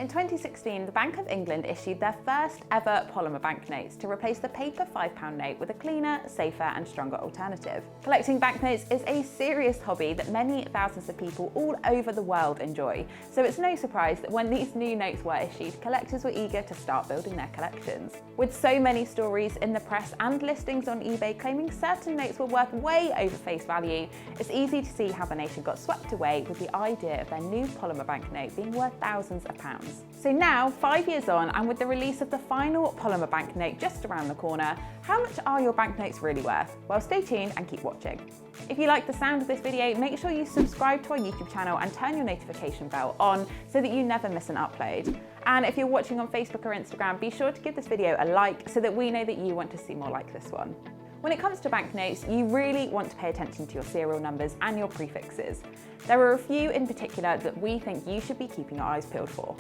In 2016, the Bank of England issued their first ever polymer banknotes to replace the paper £5 note with a cleaner, safer and stronger alternative. Collecting banknotes is a serious hobby that many thousands of people all over the world enjoy, so it's no surprise that when these new notes were issued, collectors were eager to start building their collections. With so many stories in the press and listings on eBay claiming certain notes were worth way over face value, it's easy to see how the nation got swept away with the idea of their new polymer banknote being worth thousands of pounds. So now, 5 years on, and with the release of the final polymer banknote just around the corner, how much are your banknotes really worth? Well, stay tuned and keep watching. If you like the sound of this video, make sure you subscribe to our YouTube channel and turn your notification bell on so that you never miss an upload. And if you're watching on Facebook or Instagram, be sure to give this video a like so that we know that you want to see more like this one. When it comes to banknotes, you really want to pay attention to your serial numbers and your prefixes. There are a few in particular that we think you should be keeping your eyes peeled for.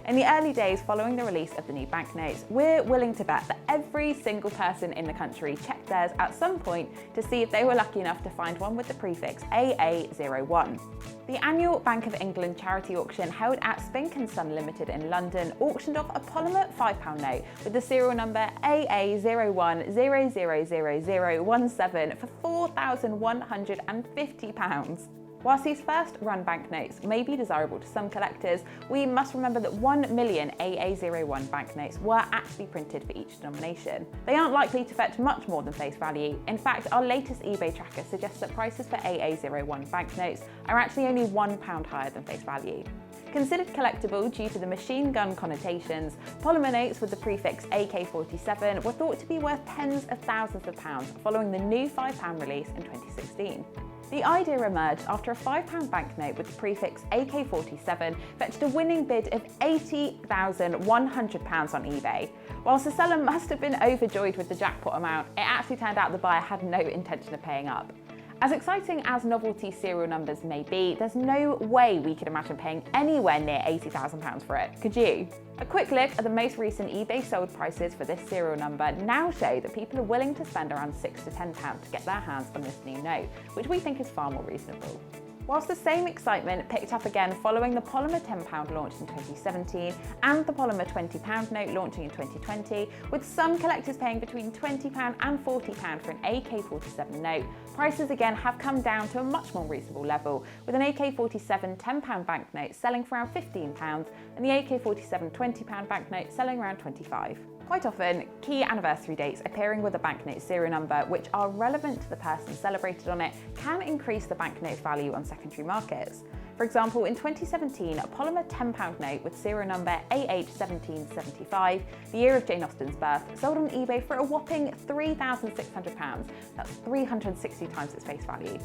In the early days following the release of the new banknotes, we're willing to bet that every single person in the country checked theirs at some point to see if they were lucky enough to find one with the prefix AA01. The annual Bank of England charity auction held at Spink & Son Limited in London auctioned off a polymer £5 note with the serial number AA01000017 for £4,150. Whilst these first run banknotes may be desirable to some collectors, we must remember that 1 million AA01 banknotes were actually printed for each denomination. They aren't likely to fetch much more than face value. In fact, our latest eBay tracker suggests that prices for AA01 banknotes are actually only £1 higher than face value. Considered collectible due to the machine gun connotations, polymer notes with the prefix AK-47 were thought to be worth tens of thousands of pounds following the new £5 release in 2016. The idea emerged after a £5 banknote with the prefix AK-47 fetched a winning bid of £80,100 on eBay. Whilst the seller must have been overjoyed with the jackpot amount, it actually turned out the buyer had no intention of paying up. As exciting as novelty serial numbers may be, there's no way we could imagine paying anywhere near £80,000 for it, could you? A quick look at the most recent eBay sold prices for this serial number now show that people are willing to spend around £6 to £10 to get their hands on this new note, which we think is far more reasonable. Whilst the same excitement picked up again following the polymer £10 launch in 2017 and the polymer £20 note launching in 2020, with some collectors paying between £20 and £40 for an AK-47 note, prices again have come down to a much more reasonable level, with an AK-47 £10 banknote selling for around £15 and the AK-47 £20 banknote selling around £25. Quite often, key anniversary dates appearing with a banknote serial number which are relevant to the person celebrated on it can increase the banknote's value on secondary markets. For example, in 2017, a polymer £10 note with serial number AH1775, the year of Jane Austen's birth, sold on eBay for a whopping £3,600. That's 360 times its face value.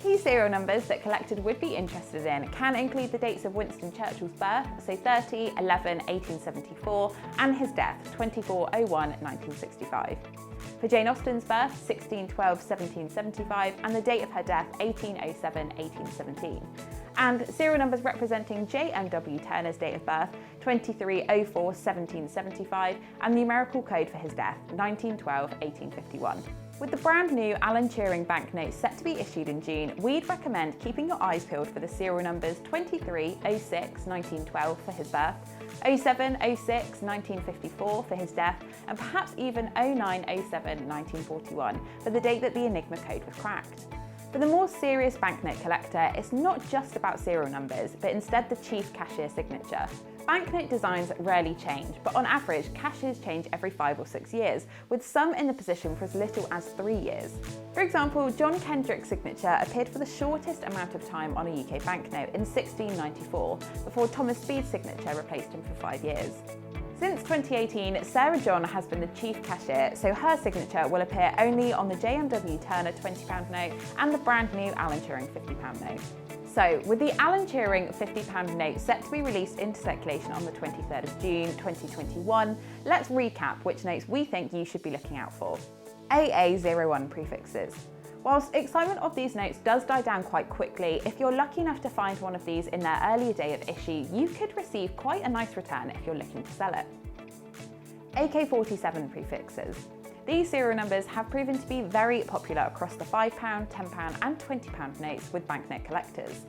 Key serial numbers that collectors would be interested in can include the dates of Winston Churchill's birth, so 30/11/1874, and his death, 24/01/1965. For Jane Austen's birth, 16/12/1775, and the date of her death, 18/07/1817. And serial numbers representing J.M.W. Turner's date of birth, 23/04/1775, and numerical code for his death, 19/12/1851. With the brand new Alan Turing banknote set to be issued in June, we'd recommend keeping your eyes peeled for the serial numbers 23/06/1912 for his birth, 07/06/1954 for his death, and perhaps even 09/07/1941 for the date that the Enigma code was cracked. For the more serious banknote collector, it's not just about serial numbers, but instead the chief cashier signature. Banknote designs rarely change, but on average, cashiers change every 5 or 6 years, with some in the position for as little as 3 years. For example, John Kendrick's signature appeared for the shortest amount of time on a UK banknote in 1694, before Thomas Speed's signature replaced him for 5 years. Since 2018, Sarah John has been the chief cashier, so her signature will appear only on the J.M.W. Turner £20 note and the brand new Alan Turing £50 note. So, with the Alan Turing £50 note set to be released into circulation on the 23rd of June 2021, let's recap which notes we think you should be looking out for. AA01 prefixes. Whilst excitement of these notes does die down quite quickly, if you're lucky enough to find one of these in their earlier day of issue, you could receive quite a nice return if you're looking to sell it. AK-47 prefixes. These serial numbers have proven to be very popular across the £5, £10 and £20 notes with banknote collectors.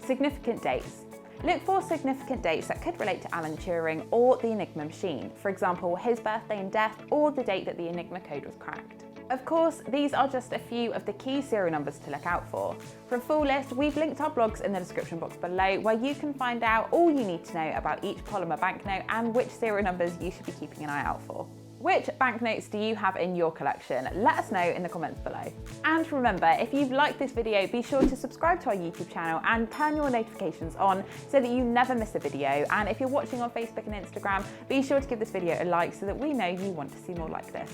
Significant dates. Look for significant dates that could relate to Alan Turing or the Enigma machine, for example, his birthday and death or the date that the Enigma code was cracked. Of course, these are just a few of the key serial numbers to look out for. For a full list, we've linked our blogs in the description box below where you can find out all you need to know about each polymer banknote and which serial numbers you should be keeping an eye out for. Which banknotes do you have in your collection? Let us know in the comments below. And remember, if you've liked this video, be sure to subscribe to our YouTube channel and turn your notifications on so that you never miss a video. And if you're watching on Facebook and Instagram, be sure to give this video a like so that we know you want to see more like this.